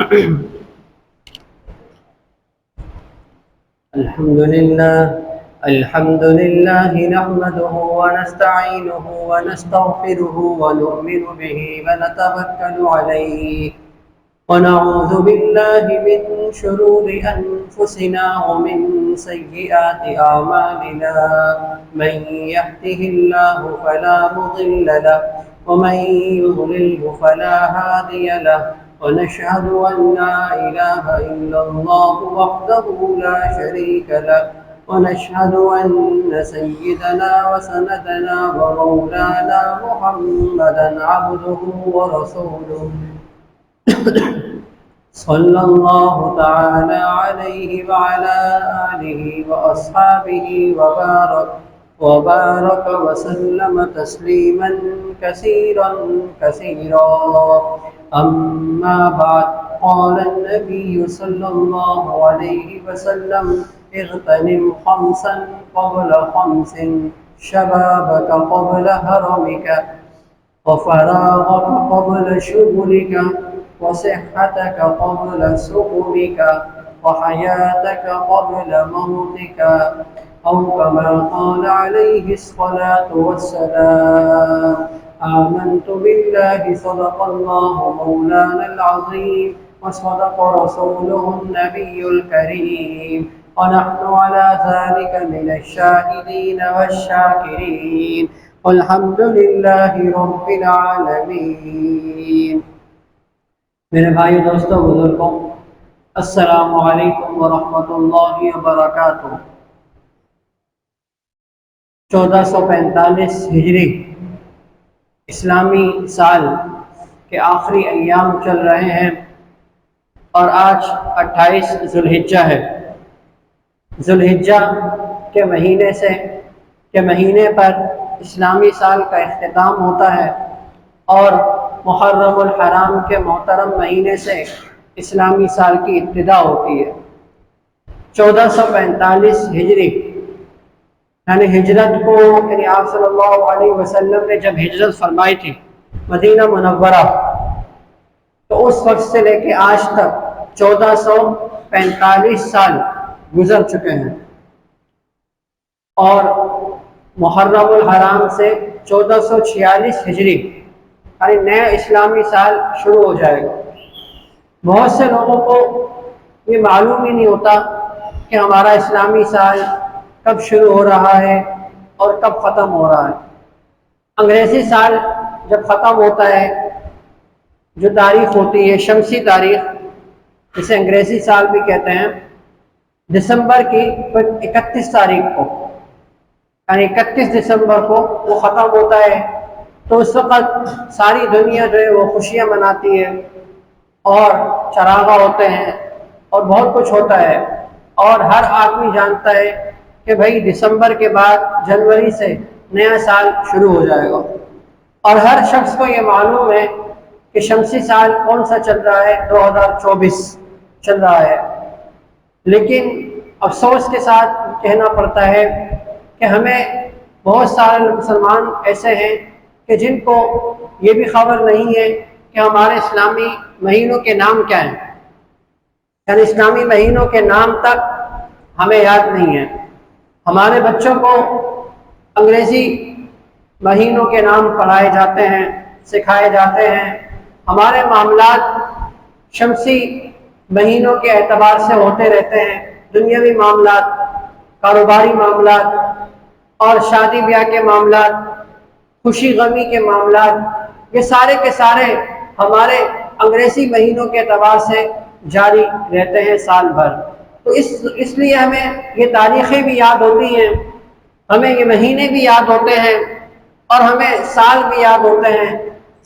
الحمد لله نحمده ونستعينه ونستغفره ونؤمن به ونتوكل عليه ونعوذ بالله من شرور أنفسنا ومن سيئات أعمالنا. من يهده الله فلا مضل له ومن يضلله فلا هادي له. ونشهد أن لا إله إلا الله وحده لا شريك له. ونشهد أن سيدنا وسندنا ومولانا محمدا عبده ورسوله صلى الله تعالى عليه وعلى آله وأصحابه وبارك وسلم تسليما كثيرا كثيرا. أما بعد، قال النبي صلى الله عليه وسلم: اغتنم خمسا قبل خمس، شبابك قبل هرمك، وفراغك قبل شغلك، وصحتك قبل سقمك، وحياتك قبل موتك، أو كما قال عليه الصلاة والسلام. آمنت بالله، صدق الله مولانا العظيم، وصدق رسوله النبي الكريم، ونحن على ذلك من الشاهدين والشاكرين، والحمد للہ رب العالمین. میرے بھائی دوستوں بزرگوں، السلام علیکم ورحمۃ اللہ وبرکاتہ. 1445 ہجری اسلامی سال کے آخری ایام چل رہے ہیں، اور آج 28 ذوالحجہ ہے. ذوالحجہ کے مہینے پر اسلامی سال کا اختتام ہوتا ہے، اور محرم الحرام کے محترم مہینے سے اسلامی سال کی ابتدا ہوتی ہے. 1445 ہجری یعنی ہجرت کو آپ صلی اللہ علیہ وسلم نے جب ہجرت فرمائی تھی مدینہ منورہ، تو اس وقت سے لے کے آج تک 1445 سال گزر چکے ہیں، اور محرم الحرام سے 1446 ہجری یعنی نیا اسلامی سال شروع ہو جائے گا. بہت سے لوگوں کو یہ معلوم ہی نہیں ہوتا کہ ہمارا اسلامی سال کب شروع ہو رہا ہے اور کب ختم ہو رہا ہے. انگریزی سال جب ختم ہوتا ہے، جو تاریخ ہوتی ہے شمسی تاریخ، جسے انگریزی سال بھی کہتے ہیں، دسمبر کی 31 تاریخ کو، یعنی 31 دسمبر کو وہ ختم ہوتا ہے. تو اس وقت ساری دنیا جو ہے وہ خوشیاں مناتی ہے، اور چراغاں ہوتے ہیں، اور بہت کچھ ہوتا ہے، اور ہر آدمی جانتا ہے کہ بھائی دسمبر کے بعد جنوری سے نیا سال شروع ہو جائے گا. اور ہر شخص کو یہ معلوم ہے کہ شمسی سال کون سا چل رہا ہے، 2024 چل رہا ہے. لیکن افسوس کے ساتھ کہنا پڑتا ہے کہ ہمیں بہت سارے مسلمان ایسے ہیں کہ جن کو یہ بھی خبر نہیں ہے کہ ہمارے اسلامی مہینوں کے نام کیا ہیں، یعنی اسلامی مہینوں کے نام تک ہمیں یاد نہیں ہے. ہمارے بچوں کو انگریزی مہینوں کے نام پڑھائے جاتے ہیں، سکھائے جاتے ہیں. ہمارے معاملات شمسی مہینوں کے اعتبار سے ہوتے رہتے ہیں، دنیاوی معاملات، کاروباری معاملات، اور شادی بیاہ کے معاملات، خوشی غمی کے معاملات، یہ سارے کے سارے ہمارے انگریزی مہینوں کے اعتبار سے جاری رہتے ہیں سال بھر. تو اس لیے ہمیں یہ تاریخیں بھی یاد ہوتی ہیں، ہمیں یہ مہینے بھی یاد ہوتے ہیں، اور ہمیں سال بھی یاد ہوتے ہیں.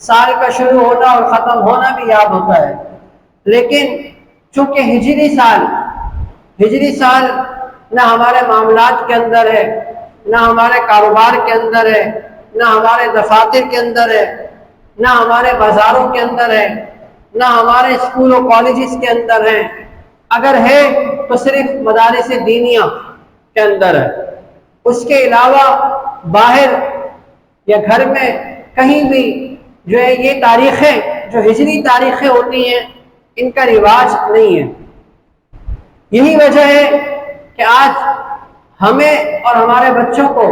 سال کا شروع ہونا اور ختم ہونا بھی یاد ہوتا ہے. لیکن چونکہ ہجری سال نہ ہمارے معاملات کے اندر ہے، نہ ہمارے کاروبار کے اندر ہے، نہ ہمارے دفاتر کے اندر ہے، نہ ہمارے بازاروں کے اندر ہے، نہ ہمارے اسکول و کالجز کے اندر ہیں. اگر ہے تو صرف مدارس دینیہ کے اندر ہے. اس کے علاوہ باہر یا گھر میں کہیں بھی جو ہے یہ تاریخیں جو ہجری تاریخیں ہوتی ہیں، ان کا رواج نہیں ہے۔ یہی وجہ ہے کہ آج ہمیں اور ہمارے بچوں کو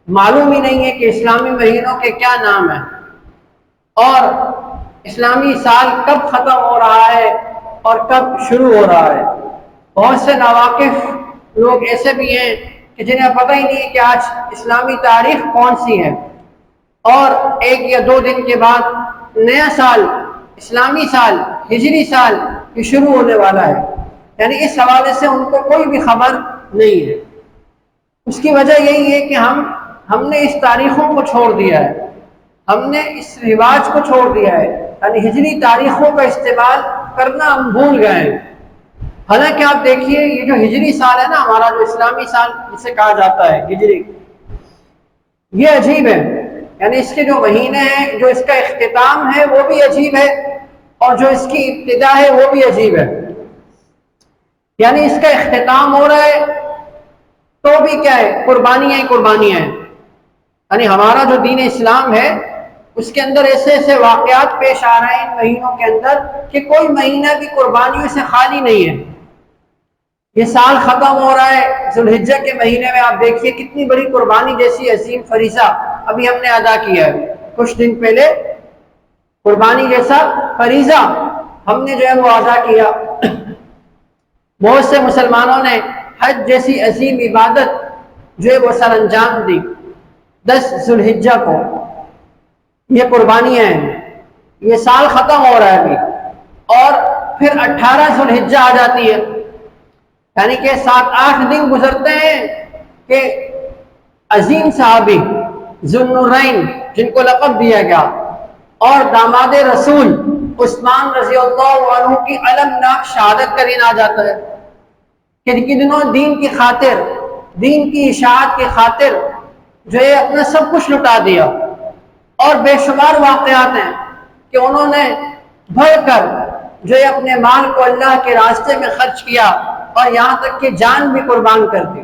معلوم ہی نہیں ہے کہ اسلامی مہینوں کے کیا نام ہیں اور اسلامی سال کب ختم ہو رہا ہے اور کب شروع ہو رہا ہے۔ بہت سے ناواقف لوگ ایسے بھی ہیں کہ جنہیں پتہ ہی نہیں ہے کہ آج اسلامی تاریخ کون سی ہے، اور 1 یا 2 دن کے بعد نیا سال، اسلامی سال، ہجری سال یہ شروع ہونے والا ہے۔ یعنی اس حوالے سے ان کو کوئی بھی خبر نہیں ہے۔ اس کی وجہ یہی ہے کہ ہم نے اس تاریخوں کو چھوڑ دیا ہے، ہم نے اس رواج کو چھوڑ دیا ہے، یعنی ہجری تاریخوں کا استعمال کرنا ہم بھول گئے ہیں۔ حالانکہ آپ دیکھیے یہ جو ہجری سال ہے نا، ہمارا جو اسلامی سال جسے کہا جاتا ہے ہجری، یہ عجیب ہے۔ یعنی اس کے جو مہینے ہیں، جو اس کا اختتام ہے وہ بھی عجیب ہے، اور جو اس کی ابتدا ہے وہ بھی عجیب ہے۔ یعنی اس کا اختتام ہو رہا ہے تو بھی کیا ہے، قربانیاں ہی قربانیاں ہیں۔ یعنی ہمارا جو دین اسلام ہے اس کے اندر ایسے ایسے واقعات پیش آ رہے ہیں ان مہینوں کے اندر کہ کوئی مہینہ بھی قربانیوں سے خالی نہیں ہے۔ یہ سال ختم ہو رہا ہے، ذو الحجہ کے مہینے میں آپ دیکھیے کتنی بڑی قربانی جیسی عظیم فریضہ ابھی ہم نے ادا کیا ہے، کچھ دن پہلے قربانی جیسا فریضہ ہم نے جو ہے وہ ادا کیا۔ بہت سے مسلمانوں نے حج جیسی عظیم عبادت جو ہے وہ سر انجام دی 10 ذو الحجہ کو۔ یہ قربانیاں ہیں، یہ سال ختم ہو رہا ہے ابھی، اور پھر 18 ذو الحجہ آ جاتی ہے، یعنی کہ 7-8 دن گزرتے ہیں کہ عظیم صحابی ذو النورین جن کو لقب دیا گیا اور داماد رسول عثمان رضی اللہ عنہ کی المناک شہادت کا دن آ جاتا ہے کہ کتنوں دین کی خاطر، دین کی اشاعت کی خاطر جو ہے اپنا سب کچھ لٹا دیا، اور بے شمار واقعات ہیں کہ انہوں نے بڑھ کر جو ہے اپنے مال کو اللہ کے راستے میں خرچ کیا اور یہاں تک کہ جان بھی قربان کر دی۔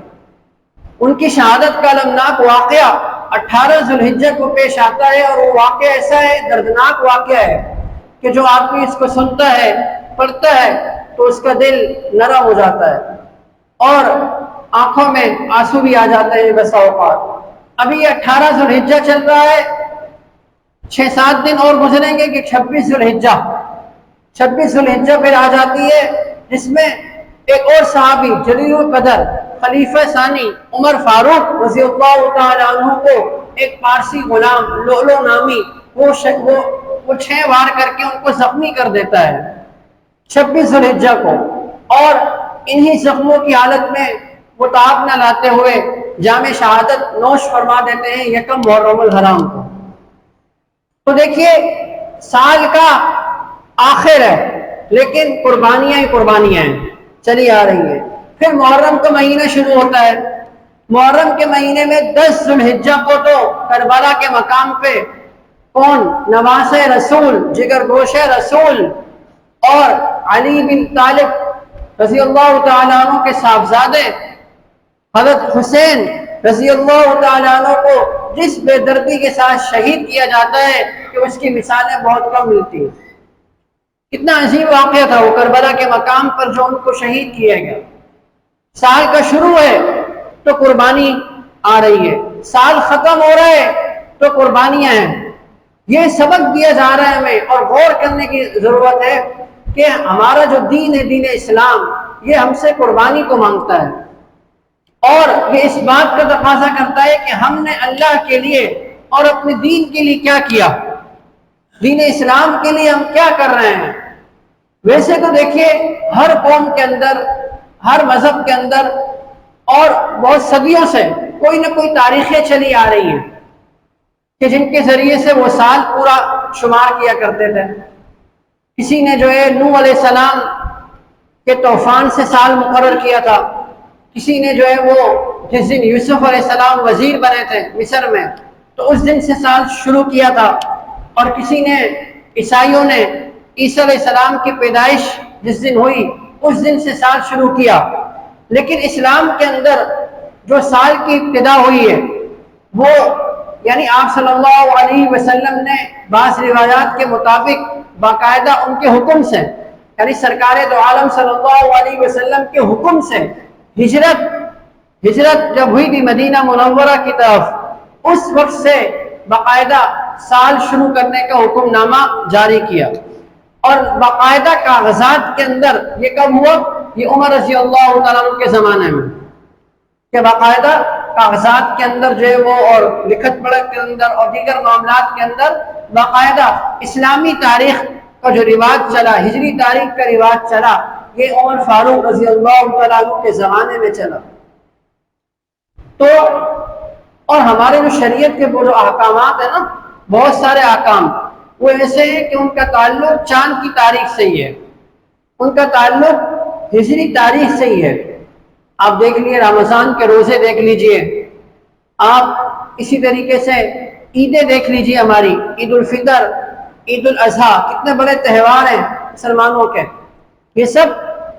ان کی شہادت کا المناک واقعہ 18 ذو الحجہ کو پیش آتا ہے، اور وہ واقعہ ایسا ہے، دردناک واقعہ ہے کہ جو آدمی اس کو سنتا ہے، پڑھتا ہے تو اس کا دل نرم ہو جاتا ہے اور آنکھوں میں آنسو بھی آ جاتے ہیں بسا اوقات۔ ابھی یہ 18 ذو الحجہ چل رہا ہے، 6-7 دن اور گزریں گے کہ 26 ذو الحجہ، 26 ذو الحجہ پھر آ جاتی ہے، جس میں ایک اور صحابی جلیل القدر خلیفہ ثانی عمر فاروق رضی اللہ تعالی عنہ کو ایک پارسی غلام لؤلؤ نامی وہ 6 وار کر کے ان کو زخمی کر دیتا ہے 26 ذو الحجہ کو، اور انہی زخموں کی حالت میں وہ تاب نہ لاتے ہوئے جام شہادت نوش فرما دیتے ہیں 1 محرم الحرام کو۔ تو دیکھیے سال کا آخر ہے لیکن قربانیاں ہی قربانیاں ہیں چلی آ رہی ہیں۔ پھر محرم کا مہینہ شروع ہوتا ہے، محرم کے مہینے میں 10 ذو الحجہ کو تو کربلا کے مقام پہ کون، نواسہ رسول، جگر گوشہ رسول اور علی بن طالب رضی اللہ تعالیٰ عنہ کے صاحبزادے حضرت حسین رضی اللہ تعالیٰ عنہ کو جس بے دردی کے ساتھ شہید کیا جاتا ہے کہ اس کی مثالیں بہت کم ملتی ہیں۔ کتنا عظیم واقعہ تھا وہ کربلا کے مقام پر جو ان کو شہید کیا گیا۔ سال کا شروع ہے تو قربانی آ رہی ہے، سال ختم ہو رہا ہے تو قربانیاں ہیں۔ یہ سبق دیا جا رہا ہے ہمیں، اور غور کرنے کی ضرورت ہے کہ ہمارا جو دین ہے، دین اسلام، یہ ہم سے قربانی کو مانگتا ہے، اور یہ اس بات کا تقاضا کرتا ہے کہ ہم نے اللہ کے لیے اور اپنے دین کے لیے کیا کیا، دین اسلام کے لیے ہم کیا کر رہے ہیں۔ ویسے تو دیکھیے ہر قوم کے اندر، ہر مذہب کے اندر اور بہت صدیوں سے کوئی نہ کوئی تاریخیں چلی آ رہی ہیں کہ جن کے ذریعے سے وہ سال پورا شمار کیا کرتے تھے۔ کسی نے جو ہے نوح علیہ السلام کے طوفان سے سال مقرر کیا تھا، کسی نے جو ہے وہ جس دن یوسف علیہ السلام وزیر بنے تھے مصر میں تو اس دن سے سال شروع کیا تھا، اور کسی نے، عیسائیوں نے عیسیٰ علیہ السلام کی پیدائش جس دن ہوئی اس دن سے سال شروع کیا۔ لیکن اسلام کے اندر جو سال کی ابتدا ہوئی ہے وہ یعنی آپ صلی اللہ علیہ وسلم نے بعض روایات کے مطابق باقاعدہ ان کے حکم سے یعنی سرکار دو عالم صلی اللہ علیہ وسلم کے حکم سے ہجرت جب ہوئی تھی مدینہ منورہ کی طرف، اس وقت سے باقاعدہ سال شروع کرنے کا حکم نامہ جاری کیا، اور باقاعدہ کاغذات کے اندر یہ کب ہوا؟ یہ عمر رضی اللہ تعالیٰ عنہ کے زمانے میں، کہ باقاعدہ کاغذات کے اندر جو ہے وہ، اور لکھت پڑھت کے اندر اور دیگر معاملات کے اندر باقاعدہ اسلامی تاریخ کا جو رواج چلا، ہجری تاریخ کا رواج چلا، یہ عمر فاروق رضی اللہ تعالیٰ عنہ کے زمانے میں چلا۔ تو اور ہمارے جو شریعت کے وہ جو احکامات ہیں نا، بہت سارے احکام وہ ایسے ہیں کہ ان کا تعلق چاند کی تاریخ سے ہی ہے، ان کا تعلق ہجری تاریخ سے ہی ہے۔ آپ دیکھ لیجیے رمضان کے روزے دیکھ لیجئے، آپ اسی طریقے سے عیدیں دیکھ لیجئے، ہماری عید الفطر، عید الاضحیٰ، کتنے بڑے تہوار ہیں مسلمانوں کے، یہ سب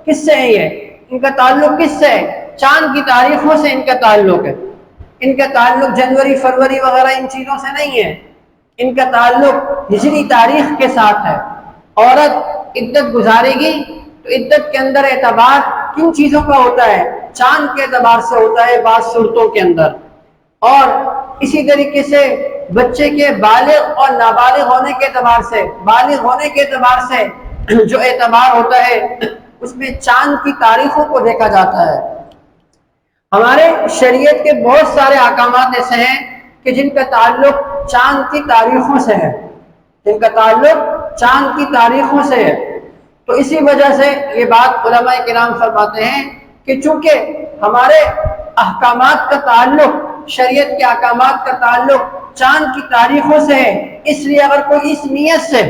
کس سے ہے؟ یہ ان کا تعلق کس سے ہے؟ چاند کی تاریخوں سے ان کا تعلق ہے۔ ان کا تعلق جنوری فروری وغیرہ ان چیزوں سے نہیں ہے، ان کا تعلق ہجری تاریخ کے ساتھ ہے۔ عورت عدت گزارے گی تو عدت کے اندر اعتبار کن چیزوں کا ہوتا ہے؟ چاند کے اعتبار سے ہوتا ہے بعض صورتوں کے اندر۔ اور اسی طریقے سے بچے کے بالغ اور نابالغ ہونے کے اعتبار سے، بالغ ہونے کے اعتبار سے جو اعتبار ہوتا ہے اس میں چاند کی تاریخوں کو دیکھا جاتا ہے۔ ہمارے شریعت کے بہت سارے احکامات ایسے ہیں کہ جن کا تعلق چاند کی تاریخوں سے ہے، جن کا تعلق چاند کی تاریخوں سے ہے۔ تو اسی وجہ سے یہ بات علماء کرام فرماتے ہیں کہ چونکہ ہمارے احکامات کا تعلق، شریعت کے احکامات کا تعلق چاند کی تاریخوں سے ہے، اس لیے اگر کوئی اس نیت سے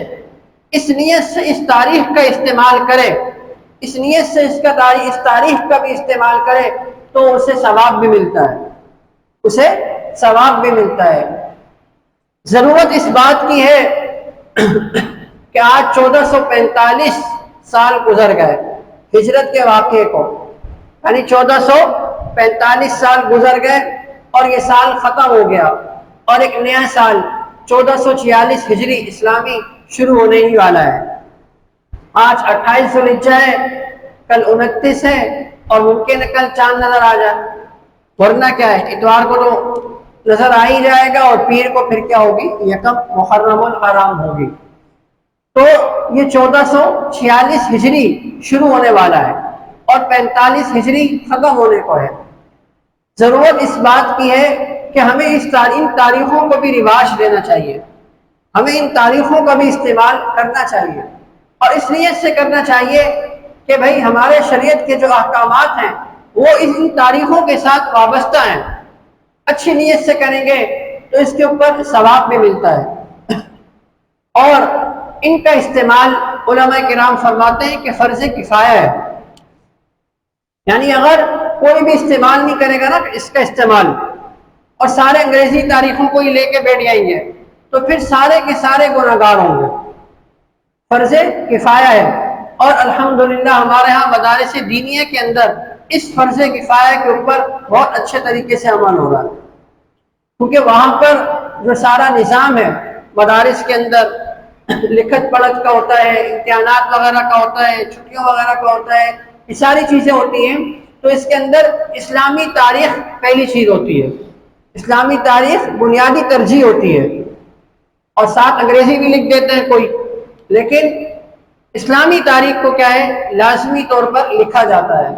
اس تاریخ کا استعمال کرے، اس نیت سے اس تاریخ کا بھی استعمال کرے تو اسے ثواب بھی ملتا ہے، اسے ثواب بھی ملتا ہے۔ ضرورت اس بات کی ہے کہ آج 1445 سال گزر گئے ہجرت کے واقعے کو، یعنی 1445 سال گزر گئے اور یہ سال ختم ہو گیا، اور ایک نیا سال 1446 ہجری اسلامی شروع ہونے ہی والا ہے۔ آج 28 ذوالحجہ ہے، کل 29 ہے، اور ممکن ہے کل چاند نظر آ جائے، ورنہ کیا ہے اتوار کو تو نظر آ ہی جائے گا، اور پیر کو پھر کیا ہوگی؟ یکم محرم الحرام ہوگی۔ تو یہ 1446 ہجری شروع ہونے والا ہے اور 45 ہجری ختم ہونے کو ہے۔ ضرورت اس بات کی ہے کہ ہمیں ان تاریخوں کو بھی رواج دینا چاہیے، ہمیں ان تاریخوں کا بھی استعمال کرنا چاہیے، اور اس نیت سے کرنا چاہیے کہ بھئی ہمارے شریعت کے جو احکامات ہیں وہ ان تاریخوں کے ساتھ وابستہ ہیں۔ اچھی نیت سے کریں گے تو اس کے اوپر ثواب بھی ملتا ہے۔ اور ان کا استعمال علماء کرام فرماتے ہیں کہ فرض کفایہ ہے، یعنی اگر کوئی بھی استعمال نہیں کرے گا نا اس کا استعمال، اور سارے انگریزی تاریخوں کو ہی لے کے بیٹھ جائیں گے تو پھر سارے کے سارے گناہگار ہوں گے۔ فرض کفایہ ہے، اور الحمدللہ ہمارے ہاں مدارس دینیہ کے اندر اس فرض کفایہ کے اوپر بہت اچھے طریقے سے عمل ہو رہا ہے، کیونکہ وہاں پر جو سارا نظام ہے مدارس کے اندر لکھت پڑھت کا ہوتا ہے، امتحانات وغیرہ کا ہوتا ہے، چھٹیوں وغیرہ کا ہوتا ہے، یہ ساری چیزیں ہوتی ہیں، تو اس کے اندر اسلامی تاریخ پہلی چیز ہوتی ہے، اسلامی تاریخ بنیادی ترجیح ہوتی ہے، اور ساتھ انگریزی بھی لکھ دیتے ہیں کوئی، لیکن اسلامی تاریخ کو کیا ہے لازمی طور پر لکھا جاتا ہے۔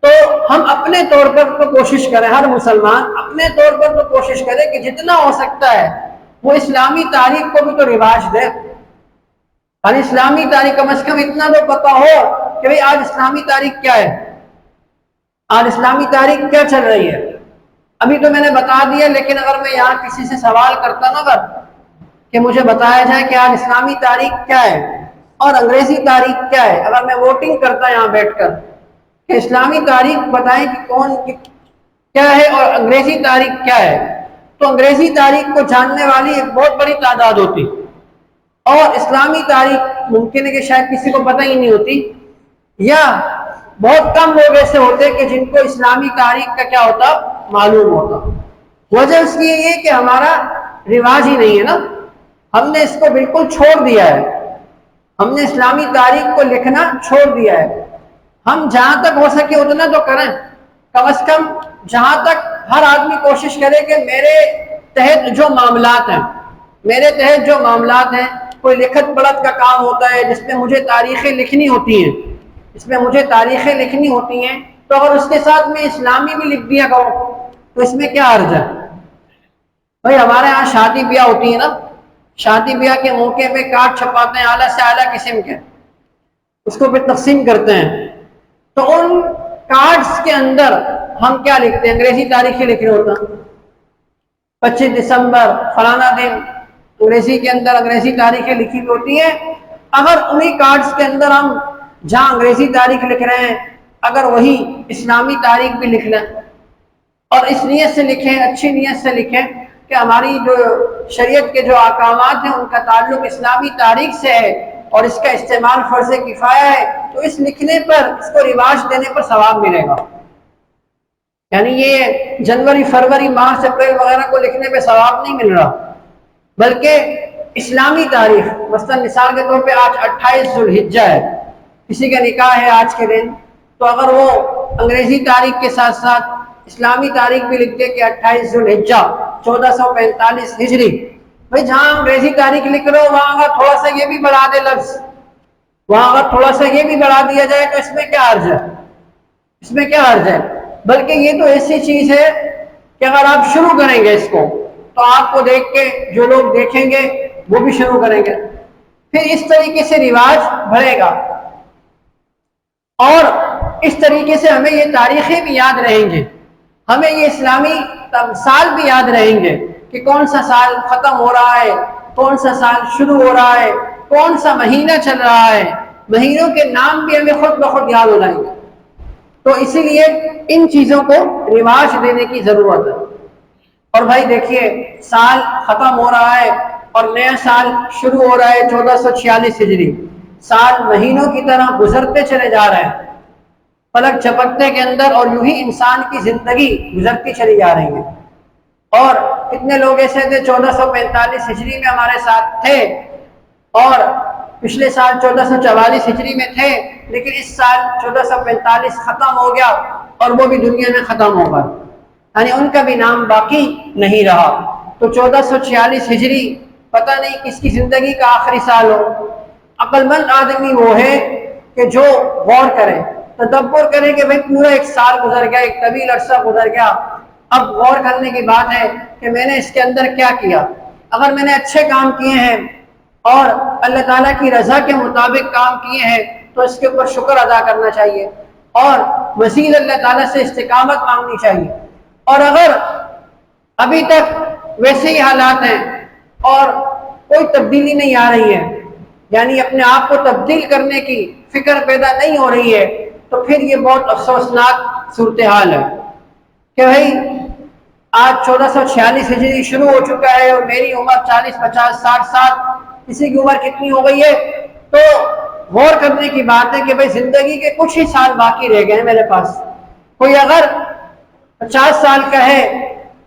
تو ہم اپنے طور پر تو کوشش کریں، ہر مسلمان اپنے طور پر تو کوشش کرے کہ جتنا ہو سکتا ہے وہ اسلامی تاریخ کو بھی تو رواج دے، اور اسلامی تاریخ کم از کم اتنا تو پتہ ہو کہ بھئی آج اسلامی تاریخ کیا ہے، آج اسلامی تاریخ کیا چل رہی ہے۔ ابھی تو میں نے بتا دیا، لیکن اگر میں یہاں کسی سے سوال کرتا نا کہ مجھے بتایا جائے کہ آج اسلامی تاریخ کیا ہے اور انگریزی تاریخ کیا ہے، اگر میں ووٹنگ کرتا یہاں بیٹھ کر کہ اسلامی تاریخ بتائیں کہ کون کیا ہے اور انگریزی تاریخ کیا ہے، تو انگریزی تاریخ کو جاننے والی ایک بہت بڑی تعداد ہوتی، اور اسلامی تاریخ ممکن ہے کہ شاید کسی کو پتہ ہی نہیں ہوتی، یا بہت کم لوگ ایسے ہوتے کہ جن کو اسلامی تاریخ کا کیا ہوتا معلوم ہوتا۔ وجہ اس کی یہ کہ ہمارا رواج ہی نہیں ہے نا، ہم نے اس کو بالکل چھوڑ دیا ہے، ہم نے اسلامی تاریخ کو لکھنا چھوڑ دیا ہے. ہم جہاں تک ہو سکے اتنا تو کریں، کم از کم جہاں تک ہر آدمی کوشش کرے کہ میرے تحت جو معاملات ہیں کوئی لکھت پڑھت کا کام ہوتا ہے جس میں مجھے تاریخیں لکھنی ہوتی ہیں تو اگر اس کے ساتھ میں اسلامی بھی لکھ دیا کروں تو اس میں کیا عرض ہے؟ بھائی ہمارے ہاں شادی بیاہ ہوتی ہے نا، شادی بیاہ کے موقع پہ کارڈ چھپاتے ہیں اعلیٰ سے اعلیٰ قسم کے، اس کو پھر تقسیم کرتے ہیں. تو ان کارڈز کے اندر ہم کیا لکھتے ہیں؟ انگریزی تاریخیں لکھ رہے ہوتا ہیں. 25 دسمبر فلانا دن انگریزی کے اندر انگریزی تاریخیں لکھی ہوئی ہوتی ہیں. اگر انہی کارڈز کے اندر ہم جہاں انگریزی تاریخ لکھ رہے ہیں اگر وہی اسلامی تاریخ بھی لکھ لیں اور اس نیت سے لکھیں، اچھی نیت سے لکھیں کہ ہماری جو شریعت کے جو احکامات ہیں ان کا تعلق اسلامی تاریخ سے ہے اور اس کا استعمال فرض کفایہ ہے، تو اس لکھنے پر، اس کو رواج دینے پر ثواب ملے گا. یعنی یہ جنوری، فروری، مارچ، اپریل وغیرہ کو لکھنے پہ ثواب نہیں مل رہا، بلکہ اسلامی تاریخ، مثلا مثال کے طور پہ آج 28 ذو الحجہ ہے، کسی کا نکاح ہے آج کے دن، تو اگر وہ انگریزی تاریخ کے ساتھ ساتھ اسلامی تاریخ بھی لکھ دے کہ 28 ذو الحجہ 1445 ہجری، بھائی جہاں انگریزی تاریخ لکھ رہے ہو وہاں اگر تھوڑا سا یہ بھی بڑھا دے لفظ، وہاں اگر تھوڑا سا یہ بھی بڑھا دیا جائے تو اس میں کیا حرج ہے؟ بلکہ یہ تو ایسی چیز ہے کہ اگر آپ شروع کریں گے اس کو تو آپ کو دیکھ کے جو لوگ دیکھیں گے وہ بھی شروع کریں گے، پھر اس طریقے سے رواج بڑھے گا اور اس طریقے سے ہمیں یہ تاریخیں بھی یاد رہیں گے، ہمیں یہ اسلامی سال بھی یاد رہیں گے کہ کون سا سال ختم ہو رہا ہے، کون سا سال شروع ہو رہا ہے، کون سا مہینہ چل رہا ہے، مہینوں کے نام بھی ہمیں خود بخود یاد ہو جائیں گے. تو اسی لیے ان چیزوں کو رواج دینے کی ضرورت ہے. اور بھائی دیکھیے سال ختم ہو رہا ہے اور نیا سال شروع ہو رہا ہے 1446 ہجری، سال مہینوں کی طرح گزرتے چلے جا رہے ہیں پلک جھپکنے کے اندر، اور یوں ہی انسان کی زندگی گزرتی چلی جا رہی ہے. اور کتنے لوگ ایسے تھے 1445 ہجری میں ہمارے ساتھ تھے اور پچھلے سال 1444 ہجری میں تھے، لیکن اس سال 1445 ختم ہو گیا اور وہ بھی دنیا میں ختم ہو گئے، یعنی ان کا بھی نام باقی نہیں رہا. تو 1446 ہجری پتہ نہیں کس کی زندگی کا آخری سال ہو. عقل مند آدمی وہ ہے کہ جو غور کرے، تدبر کرے کہ بھئی پورا ایک سال گزر گیا، ایک طویل عرصہ گزر گیا، اب غور کرنے کی بات ہے کہ میں نے اس کے اندر کیا کیا. اگر میں نے اچھے کام کیے ہیں اور اللہ تعالیٰ کی رضا کے مطابق کام کیے ہیں تو اس کے اوپر شکر ادا کرنا چاہیے اور مزید اللہ تعالیٰ سے استقامت مانگنی چاہیے. اور اگر ابھی تک ویسے ہی حالات ہیں اور کوئی تبدیلی نہیں آ رہی ہے، یعنی اپنے آپ کو تبدیل کرنے کی فکر پیدا نہیں ہو رہی ہے، تو پھر یہ بہت افسوسناک صورتحال ہے کہ بھائی آج 1446 ہجری شروع ہو چکا ہے اور میری عمر 40، 50، 60 سال، کسی کی عمر کتنی ہو گئی ہے، تو غور کرنے کی بات ہے کہ بھئی زندگی کے کچھ ہی سال باقی رہ گئے ہیں میرے پاس. کوئی اگر 50 سال کا ہے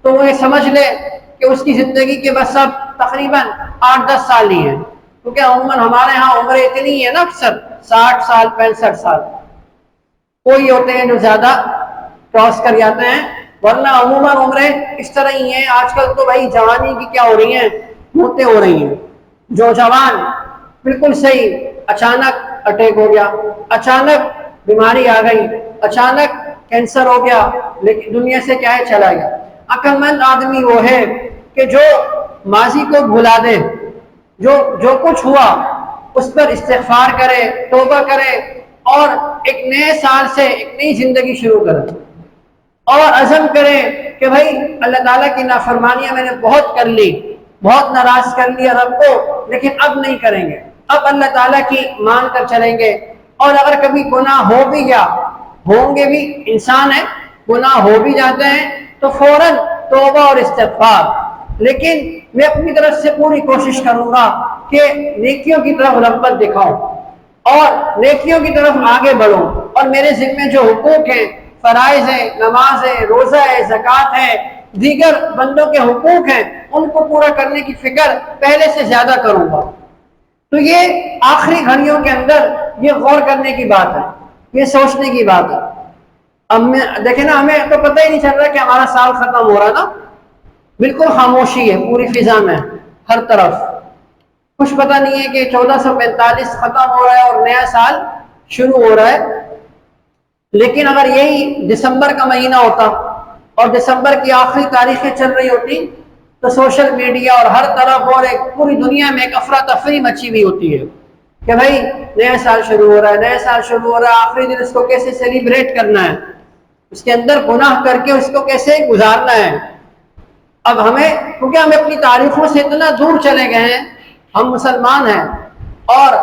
تو وہ یہ سمجھ لے کہ اس کی زندگی کے بس اب تقریباً 8-10 سال ہی ہیں، کیونکہ عموماً ہمارے ہاں عمریں اتنی ہے نا، اکثر 60 سال 65 سال، کوئی ہوتے ہیں جو زیادہ کراس کر جاتے ہیں، ورنہ عموماً عمریں اس طرح ہی ہیں. آج کل تو بھائی جوانی کی کیا ہو رہی ہیں، موتیں ہو رہی ہیں. جو جوان بالکل صحیح، اچانک اٹیک ہو گیا، اچانک بیماری آ گئی، اچانک کینسر ہو گیا، لیکن دنیا سے کیا ہے چلا گیا. عقل مند آدمی وہ ہے کہ جو ماضی کو بھلا دے، جو کچھ ہوا اس پر استغفار کرے، توبہ کرے اور ایک نئے سال سے ایک نئی زندگی شروع کرے اور عزم کرے کہ بھائی اللہ تعالیٰ کی نافرمانیاں میں نے بہت کر لی، بہت ناراض کر لیا رب کو، لیکن اب نہیں کریں گے، اب اللہ تعالیٰ کی مان کر چلیں گے. اور اگر کبھی گناہ ہو بھی گیا، ہوں گے بھی، انسان ہے، گناہ ہو بھی جاتے ہیں تو فوراً توبہ اور استغفار. لیکن میں اپنی طرف سے پوری کوشش کروں گا کہ نیکیوں کی طرف رغبت دکھاؤں اور نیکیوں کی طرف آگے بڑھوں، اور میرے ذمہ جو حقوق ہیں، فرائض ہیں، نماز ہے، روزہ ہے، زکوٰۃ ہے، دیگر بندوں کے حقوق ہیں، ان کو پورا کرنے کی فکر پہلے سے زیادہ کروں گا. تو یہ آخری گھڑیوں کے اندر یہ غور کرنے کی بات ہے، یہ سوچنے کی بات ہے۔ اب دیکھیں نا، ہمیں تو پتہ ہی نہیں چل رہا کہ ہمارا سال ختم ہو رہا نا، بالکل خاموشی ہے پوری فضا میں، ہر طرف کچھ پتہ نہیں ہے کہ 1445 ختم ہو رہا ہے اور نیا سال شروع ہو رہا ہے۔ لیکن اگر یہی دسمبر کا مہینہ ہوتا اور دسمبر کی آخری تاریخیں چل رہی ہوتی تو سوشل میڈیا اور ہر طرف اور ایک پوری دنیا میں ایک افراتفری مچی ہوئی ہوتی ہے کہ بھائی نیا سال شروع ہو رہا ہے، نیا سال شروع ہو رہا ہے، آخری دن اس کو کیسے سیلیبریٹ کرنا ہے، اس کے اندر گناہ کر کے اس کو کیسے گزارنا ہے۔ اب ہمیں، کیونکہ ہم اپنی تاریخوں سے اتنا دور چلے گئے ہیں، ہم مسلمان ہیں اور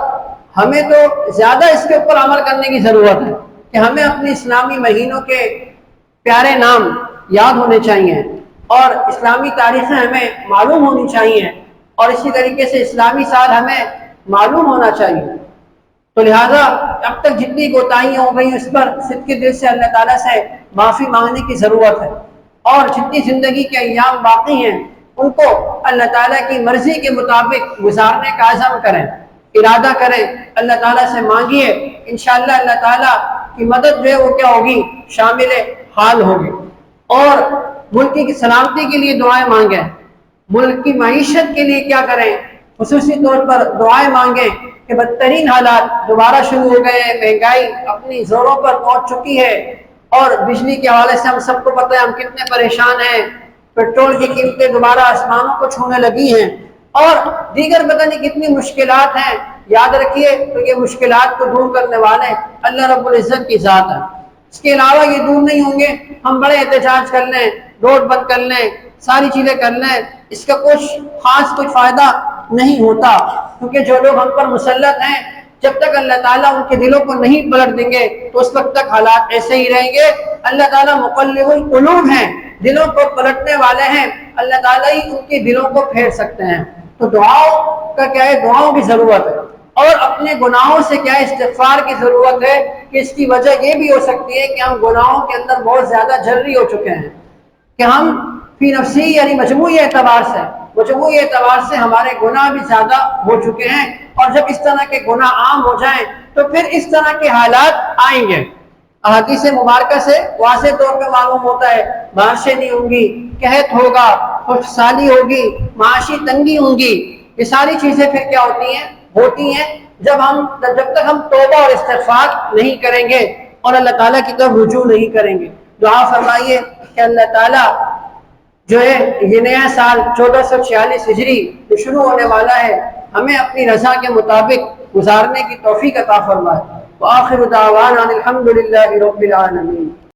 ہمیں تو زیادہ اس کے اوپر عمل کرنے کی ضرورت ہے کہ ہمیں اپنے اسلامی مہینوں کے پیارے نام یاد ہونے چاہیے اور اسلامی تاریخیں ہمیں معلوم ہونی چاہیے اور اسی طریقے سے اسلامی سال ہمیں معلوم ہونا چاہیے۔ تو لہٰذا اب تک جتنی کوتاہیاں ہو گئی اس پر صدق دل سے اللہ تعالیٰ سے معافی مانگنے کی ضرورت ہے، اور جتنی زندگی کے ایام باقی ہیں ان کو اللہ تعالیٰ کی مرضی کے مطابق گزارنے کا عزم کریں، ارادہ کریں، اللہ تعالیٰ سے مانگیے، انشاءاللہ اللہ تعالیٰ کی مدد جو ہے وہ کیا ہوگی، شامل حال ہوگی۔ اور ملک کی سلامتی کے لیے دعائیں مانگیں، ملک کی معیشت کے لیے کیا کریں، خصوصی طور پر دعائیں مانگیں کہ بدترین حالات دوبارہ شروع ہو گئے ہیں، مہنگائی اپنی زوروں پر پہنچ چکی ہے اور بجلی کے حوالے سے ہم سب کو پتہ ہے ہم کتنے پریشان ہیں، پیٹرول کی قیمتیں دوبارہ آسمانوں کو چھونے لگی ہیں اور دیگر پتہ نہیں کتنی مشکلات ہیں۔ یاد رکھیے تو یہ مشکلات کو دور کرنے والے اللہ رب العزت کی ذات ہے، اس کے علاوہ یہ دور نہیں ہوں گے۔ ہم بڑے احتجاج کر لیں، روڈ بند کر لیں، ساری چیزیں کر لیں، اس کا کچھ فائدہ نہیں ہوتا، کیونکہ جو لوگ ہم پر مسلط ہیں جب تک اللہ تعالیٰ ان کے دلوں کو نہیں پلٹ دیں گے تو اس وقت تک حالات ایسے ہی رہیں گے۔ اللہ تعالیٰ مقلب القلوب ہیں، دلوں کو پلٹنے والے ہیں، اللہ تعالیٰ ہی ان کے دلوں کو پھیر سکتے ہیں۔ تو دعاؤں کا کیا ہے، دعاؤں کی ضرورت ہے اور اپنے گناہوں سے کیا ہے، استغفار کی ضرورت ہے کہ اس کی وجہ یہ بھی ہو سکتی ہے کہ ہم گناہوں کے اندر بہت زیادہ جلدی ہو چکے ہیں، کہ ہم فی نفسی یعنی مجموعی اعتبار سے ہمارے گناہ بھی زیادہ ہو چکے ہیں، اور جب اس طرح کے گناہ عام ہو جائیں تو پھر اس طرح کے حالات آئیں گے۔ احادیث مبارکہ سے واضح طور پہ معلوم ہوتا ہے، بارشیں نہیں ہوں گی، قحط ہوگا، خشک سالی ہوگی، معاشی تنگی ہوں گی، یہ ساری چیزیں پھر کیا ہوتی ہیں جب تک ہم توبہ اور استغفار نہیں کریں گے اور اللہ تعالیٰ کی طرف رجوع نہیں کریں گے۔ دعا فرمائیے کہ اللہ تعالیٰ جو ہے یہ نیا سال 1446 ہجری جو شروع ہونے والا ہے ہمیں اپنی رضا کے مطابق گزارنے کی توفیق عطا فرمائے۔ وآخر دعوانا الحمد للہ رب العالمین۔